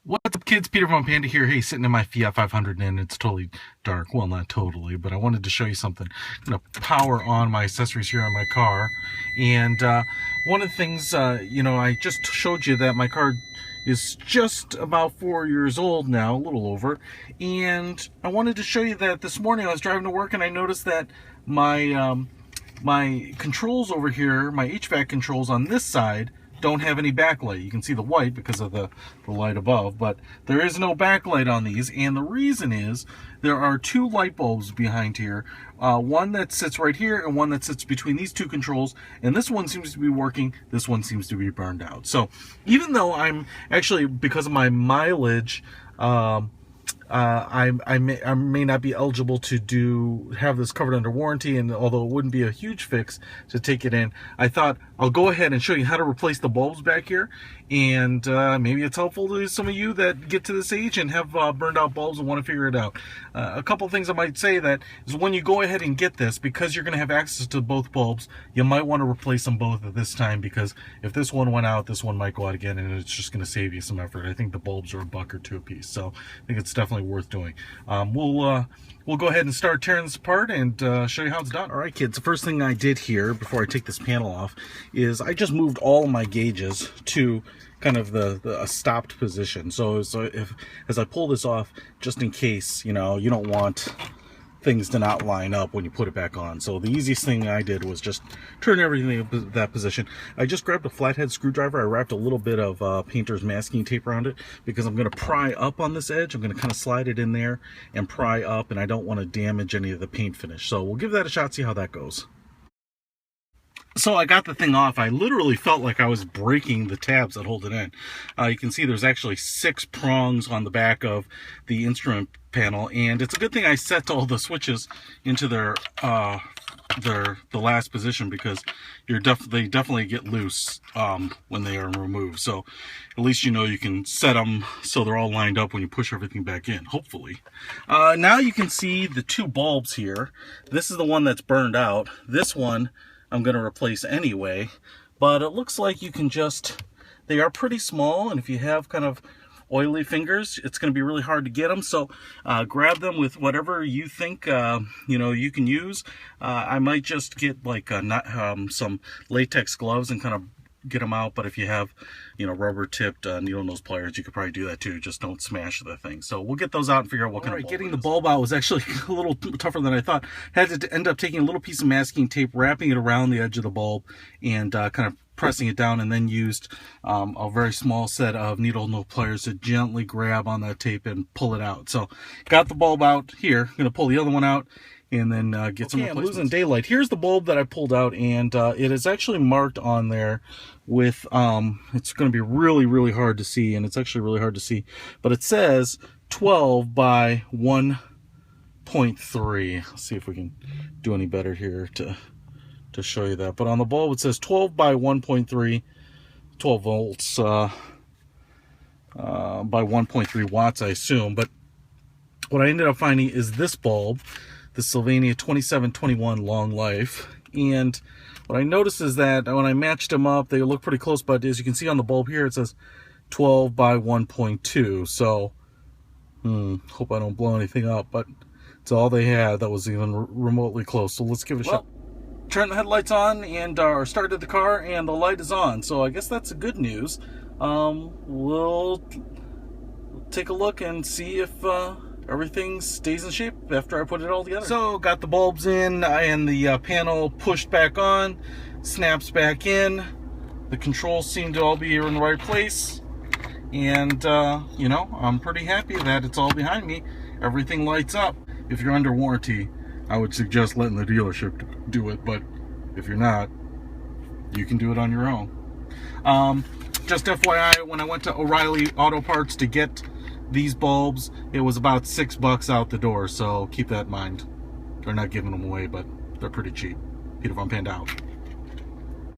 What's up, kids? Peter from Panda here. Hey, sitting in my Fiat 500 and it's totally dark. Well, not totally, but I wanted to show you something. I'm going to power on my accessories here on my car. And one of the things, I just showed you that my car is just about 4 years old now, a little over. And I wanted to show you that this morning I was driving to work and I noticed that my controls over here, my HVAC controls on this side, don't have any backlight. You can see the white because of the light above, but there is no backlight on these, and the reason is there are two light bulbs behind here, one that sits right here and one that sits between these two controls, and this one seems to be working, this one seems to be burned out. So even though I'm actually, because of my mileage, I may not be eligible to have this covered under warranty, and although it wouldn't be a huge fix to take it in, I thought I'll go ahead and show you how to replace the bulbs back here, and maybe it's helpful to some of you that get to this age and have burned out bulbs and want to figure it out. A couple things I might say that is, when you go ahead and get this, because you're going to have access to both bulbs, you might want to replace them both at this time, because if this one went out, this one might go out again, and it's just going to save you some effort. I think the bulbs are $1 or $2 a piece, so I think it's definitely worth doing. We'll go ahead and start tearing this apart and show you how it's done. All right, kids, the first thing I did here before I take this panel off is I just moved all of my gauges to kind of a stopped position. So as I pull this off, just in case, you don't want things to not line up when you put it back on. So the easiest thing I did was just turn everything up to that position. I just grabbed a flathead screwdriver. I wrapped a little bit of painter's masking tape around it because I'm going to pry up on this edge. I'm going to kind of slide it in there and pry up, and I don't want to damage any of the paint finish. So we'll give that a shot, see how that goes. So I got the thing off. I literally felt like I was breaking the tabs that hold it in. You can see there's actually 6 prongs on the back of the instrument panel, and it's a good thing I set all the switches into the last position, because they definitely get loose when they are removed. So at least you can set them so they're all lined up when you push everything back in, hopefully. Now you can see the 2 bulbs here. This is the one that's burned out. This one I'm going to replace anyway, but it looks like you can they are pretty small, and if you have kind of oily fingers, it's going to be really hard to get them. So grab them with whatever you think you can use. I might just get like some latex gloves and kind of get them out, but if you have rubber tipped needle nose pliers, you could probably do that too. Just don't smash the thing. So we'll get those out and figure out what kind of bulb. Getting the bulb out was actually a little tougher than I thought. Had to end up taking a little piece of masking tape, wrapping it around the edge of the bulb, and kind of pressing it down, and then used a very small set of needle nose pliers to gently grab on that tape and pull it out. So got the bulb out here. I'm going to pull the other one out and then get some replacements. I'm losing daylight. Here's the bulb that I pulled out, and it is actually marked on there with, it's going to be really, really hard to see, and it's actually really hard to see, but it says 12 by 1.3. Let's see if we can do any better here to show you that. But on the bulb it says 12 by 1.3, 12 volts by 1.3 watts, I assume. But what I ended up finding is this bulb, the Sylvania 2721 Long Life, and what I noticed is that when I matched them up, they look pretty close, but as you can see on the bulb here, it says 12 by 1.2. So hope I don't blow anything up, but it's all they had that was even remotely close. So let's give it a shot. Turned the headlights on and started the car, and the light is on. So I guess that's good news. We'll take a look and see if everything stays in shape after I put it all together. So got the bulbs in, and the panel pushed back on, snaps back in. The controls seem to all be in the right place, and I'm pretty happy that it's all behind me. Everything lights up. If you're under warranty, I would suggest letting the dealership do it, but if you're not, you can do it on your own. Just FYI, when I went to O'Reilly Auto Parts to get these bulbs, it was about $6 out the door, so keep that in mind. They're not giving them away, but they're pretty cheap. Peter from Panda out.